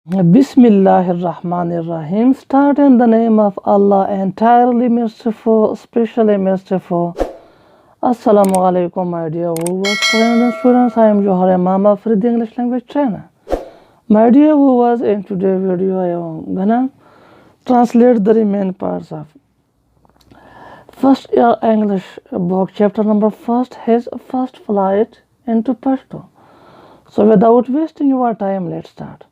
Bismillahirrahmanirrahim. Start in the name of Allah, entirely merciful, especially merciful. Assalamu alaikum, my dear viewers, friends and students. I am Johar Imam of the English language trainer. My dear viewers, in today's video, I am gonna translate the remaining parts of first year English book, chapter number first, his first flight into Pashto. So, without wasting your time, let's start.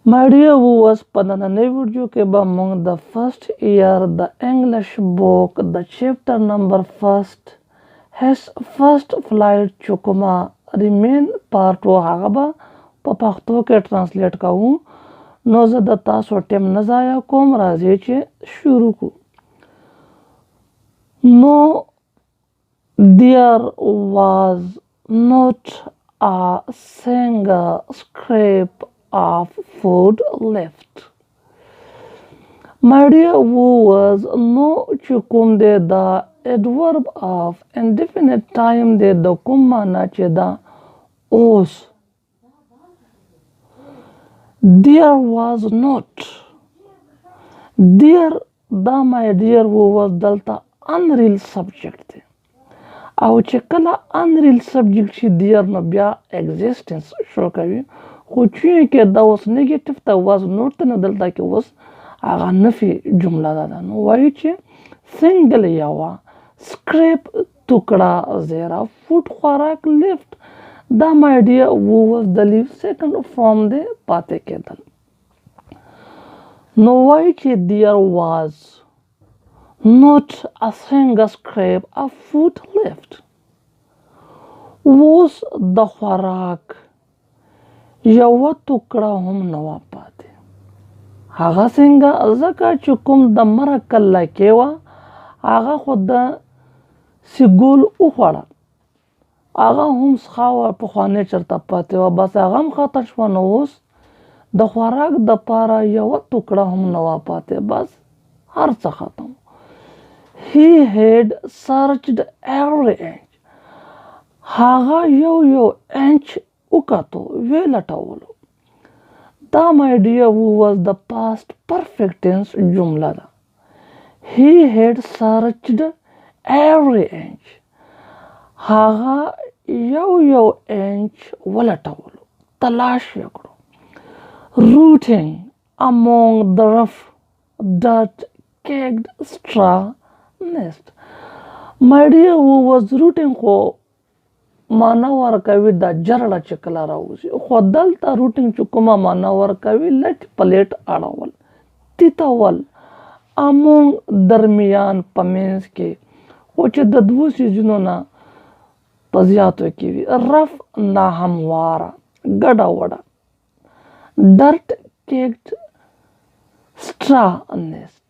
My dear viewers, Padanane video ke among the first year, the English book, the chapter number first, his first flight chukuma remain part wo hagaba pa pakhto ke translate kaun no zada taso tem nazaya kom razi che shuru ku. No, there was not a single scrap of food left. My dear viewers, no chukum de the adverb of indefinite time de the kumana che da os. There was not. There da my dear viewers dalta unreal subject de. او چې کله unreal subject شي there نو بیا existence شو کوي خو چې کې دا اوس نیگیټیو ته was not نه دلته کې اوس هغه نفي جمله ده نو وایي چې سنگل یوا scrap ټوکړه زیرا فوډ خوراک left دا my dear was the leave second form دی پاتې کېدل نو وایي چې there was not a single scrap of food left. اوس د خوراک یوه ټوکړه هم نه وه پاتې هغه څنګه ځکه چې کوم د مره کله کې وه هغه خو د سیګول وخوړه هغه هم څښاوه پخوانۍ چېرته پاتې وه بس هغه هم ختم شوه نو اوس د خوراک دپاره یوه ټوکړه هم نه وه پاتې بس هر څه ختم He had searched every inch. هغه یو انچ وکتو وی لټولو دا my dear was the past perfect tense جمله ده He had searched every inch. هغه یو انچ ولټولو تلاش یې کړو rooting among the rough dirt caked straw nest. My dear was rooting خو معنا ورکوي د جرړه چې کله راوځي خو دلته روټینګ چې کومه معنا ورکوي لټ پلیټ اړول تیتول امونګ درمیان په منځ کې خو چې د دوو سیزونو نه په زیاتو کې وي رف ناهمواره ګډه وډه ډرټ کیکټ سټرا نیسټ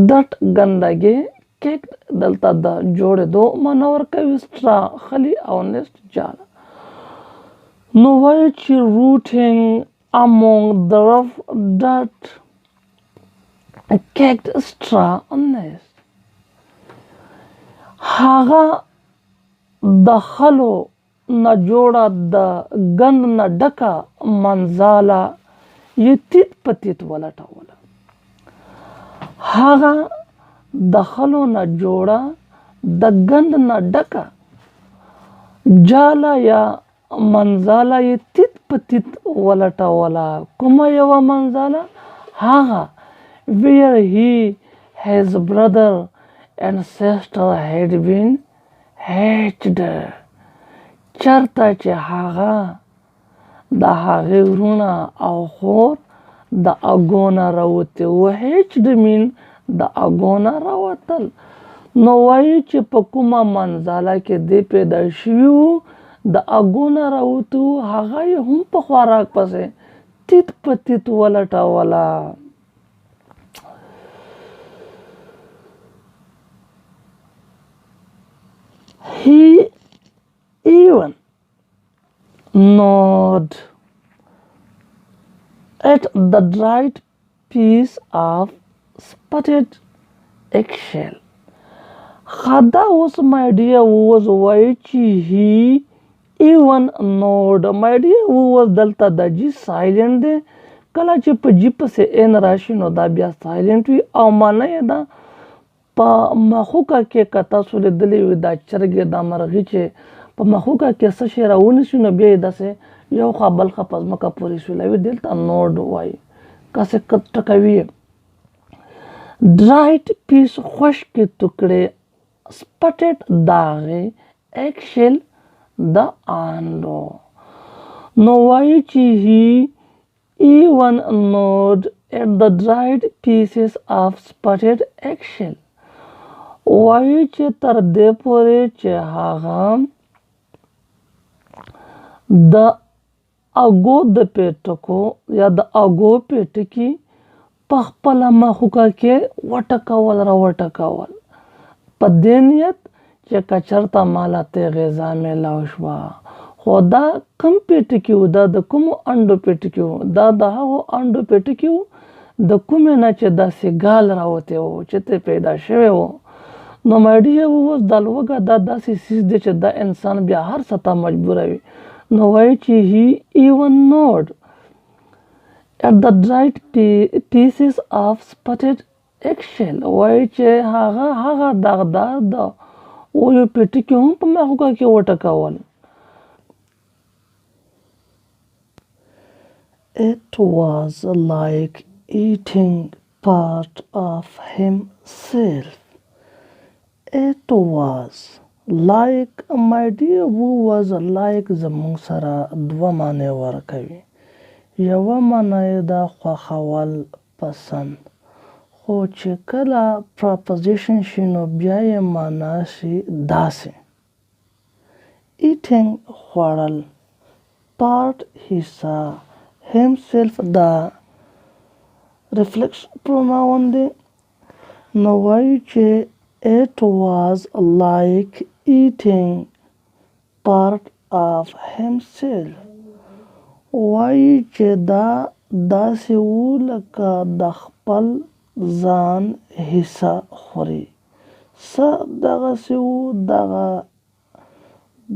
ډرټ ګندګي کیک دلته د جوړېدو معنا ورکوي سټرا خلي او نیسټ جاله نو وایي چې روټینګ امونګ د رف ډټ کیکټ سټرا نیسټ هغه د خلو نه جوړه د ګند نه ډکه منځاله یې تیت په تیت ولټوله هغه د خلو نه جوړه د ګند نه ډکه جاله یا منځاله یې تیت په تیت ولټوله کومه یوه منځاله هغه where he his brother and sister had been hatched چرته چې هغه د هغې ورونه او خور د اګو نه راوتې و hatched mean د اګو نه راوتل نو وایي چې په کومه منځاله کې دی پیدا شوي وو د اګو نه راوتي وو هغه یې هم په خوراک پسې تیت په تیت ولټوله He even gnawed at the dried piece of spotted eggshell. Khada was my dear was white he even gnawed my dear was delta the G silent کله چې په جی پسې ان راشي نو دا بیا سایلنټ وي او معنی یې دا په مخوکه کې که تاسو لیدلی وي دا چرګې دا مرغۍ چې په مخوکه کې څه شی راونیسي نو بیا یې داسې یو خوا بل خوا په ځمکه پورې سولوي دلته نوډ وایي کاسې ټکوي ډرایډ پیس خشکې ټوکړې سپټډ داغې ایکشل د آنډو نو وایي چې he even gnawed at the dried pieces of spotted eggshell وایي چې تر دې پورې چې هغه د اګو د پیټکو یا د اګو پیټکي په خپله مخوکه کې وټکول را وټکول په دې نیت چې که چېرته ماله ته غذا میلاو شوه خو دا کم پیټکي وو دا د کومو انډو پیټکي وو دا د هغو انډو پیټکي وو د کومې نه چې داسې ګال راوتی وو چې ته پیدا شوی وو نو مایډیا اوس دا لوږه دا داسې څیز دی چې دا انسان بیا هر څه ته مجبوروي نو وایي چې he even gnawed at the dried pieces of spotted eggshell وایي چې هغه داغدار د اویو پیټکي هم په مخوکه کې وټکول It was like eating part of himself. It was like my dear who was like زمونږ سره دوه معنی ورکوي یوه معنی دا خوښول پسند خو چې کله پراپوزیشن شي نو بیا یې معنا شي داسې eating خوړل part حصه himself دا reflection pronoun دی نو وایي چې it was like eating part of himself وایي چې دا داسې وو لکه د خپل ځان حصه خوري څه دغسې وو دغه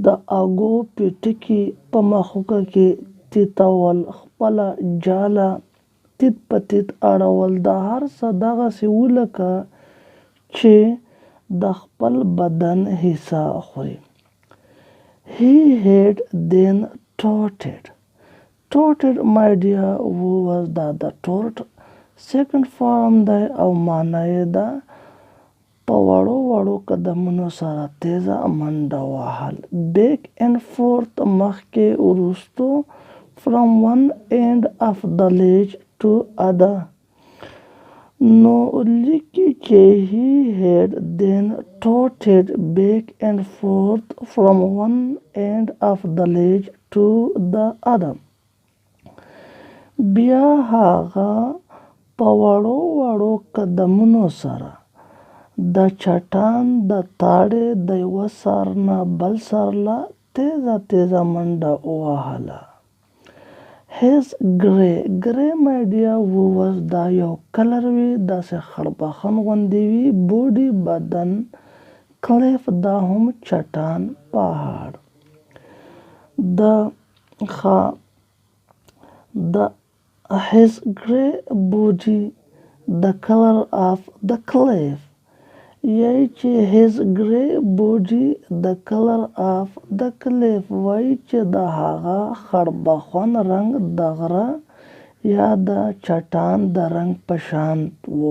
د اګو پیټکي په مخوکه کې تیتول خپله جاله تیت په تیت اړول دا هر څه دغسې وو لکه چې د خپل بدن حصه خوري he had then toted my dear who was دا د ټوټ سیکنډ فارم دی او معنی یې ده په وړو وړو قدمونو سره تیزه منډه وهل بیک اینډ فورت مخکې وروستو from one end of the ledge to other نو لیکي چې he had then trotted back and forth from one end of the ledge to the other بیا هغه په وړو وړو قدمونو سره د چټان د تاړې د یوه سر نه بل سر له تیزه تیزه منډه ووهله his grey my dear was دا یو کلر وي داسې خړبخن غوندې وي بوډي بدن کلیف دا هم چټان پهاړ his grey body the color of the cliff یعنی چې his grey body the color of the cliff وایي چې د هغه خړبخون رنګ د غره یا د چټان د رنګ په شان و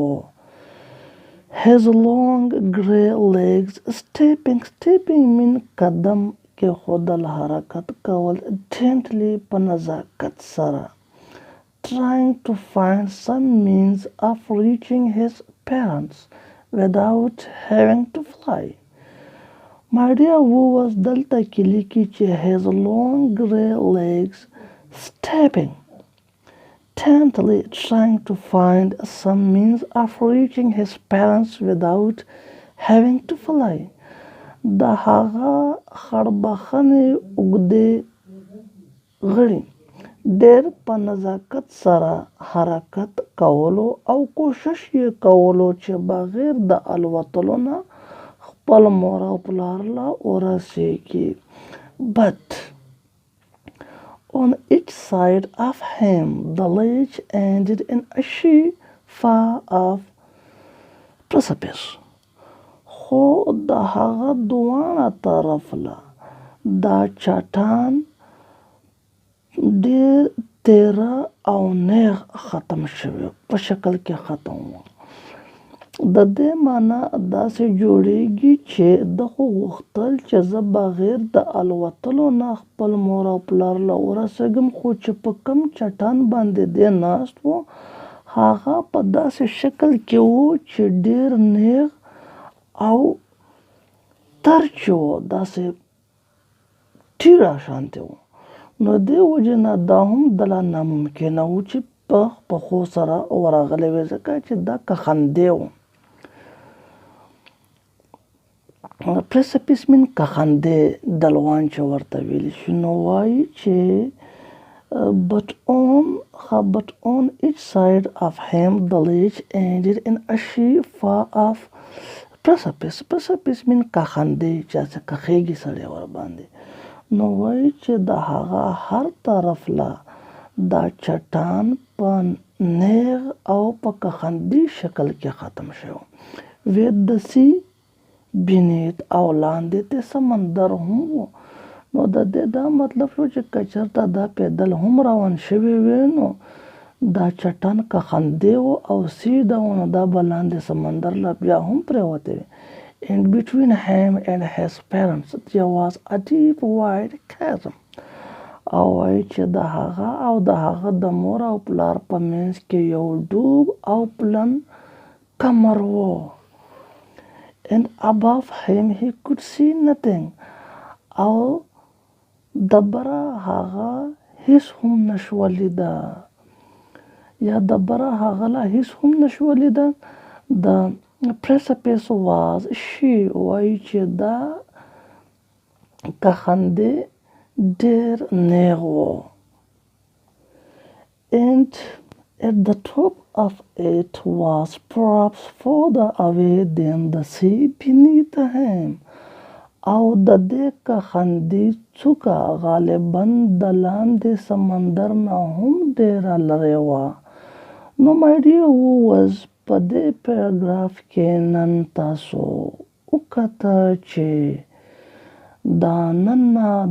his long grey legs stepping mean قدم کېښودل حرکت کول gently په نزاکت سره trying to find some means of reaching his parents without having to fly. My dear who was دلته کې لیکي چې his long grey legs stepping tentatively trying to find some means of reaching his parents without having to fly. د هغه خړبخنې اوږدې غړي ډېر په نزاکت سره حرکت کولو او کوشش یې کولو چې بغیر د الوتلو نه خپل مور او پلار له ورسیږي but On each side of him the ledge ended in a sheer far off precipice. خو د هغه دواړه طرف له دا چټان ډېر تیره او نیغ ختم شوی په شکل کې ختم و. د دې معنا داسې جوړیږي چې ده خو غوښتل چې زه بغیر د الوتلو نه خپل مور او پلار له ورسېږم، خو چې په کوم چټان باندې دی ناست و هغه په داسې شکل کې و چې ډېر نیغ او تر چې و داسې ټیټه شانتې و. نو دې وجې نه دا هم دله ناممکنه و چې په پښو سره ورغلی وي، ځکه چې دا کخندې و. پریسپیس مین کخندې ډلوان چې ورته ویلی شي، نو وایي چې but on each side of him the ledge ended in a sheer far off precipice. Precipice مین کخندې چې هسې کخېږي سړی ورباندې. نو وایي چې د هغه هر طرف له دا چټان په نیغ او په کخندي شکل کې ختم شو. with the sea beneath او لاندې د سمندر هم و. نو د دې دا مطلب شو چې که چېرته دا پیدل هم روان شوي وي نو دا چټان کخندې و او سیده و، نو دا به لاندې سمندر له بیا هم پرېوتی وي. And between him and his parents there was a deep wide chasm. او وایي چې د هغه او د هغه د مور او پلار په منځ کې یو ډوب او پلن کمر و. And above him he could see nothing. او دبره هغه هیڅ هم نشو لیده، یا دبره هغه لا هیڅ هم نشو لیده. د precipice was she. وایي چې دا کخندې ډېر نیغ و. And at the top of it was perhaps further away than the sea beneath him. او د دې کخندې څوکه غالباً د لاندې سمندر نه هم ډېره لرې وه. نو my dear viewers، په دې پیراګراف کې نن تاسو وکته چې دا نن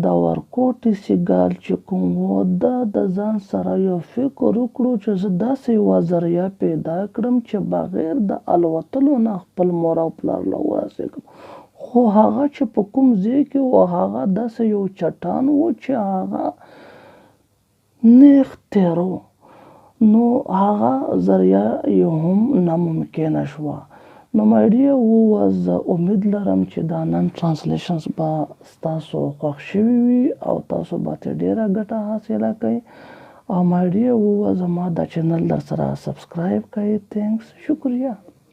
د ورکوټي سیګال چې کوم و ده د ځان سره یو فکر وکړو چې زه داسې یوه ذریعه پیدا کړم چې بغیر د الوتلو نه خپل مور او پلار له ورسېږم. خو هغه چې په کوم ځای کې و هغه داسې یو چټان و چې هغه نیغ تیره و. نو هغه ذریعه یې هم ناممکنه شوه. نو my dear viewers، زه امید لرم چې دا نن ټرانسلیشنز به ستاسو خوښ شوي وي او تاسو به ترې ډېره ګټه حاصله کوئ. او my dear viewers، زما دا چینل در سره سبسکرایب کوئ. تھینکس، شکریه.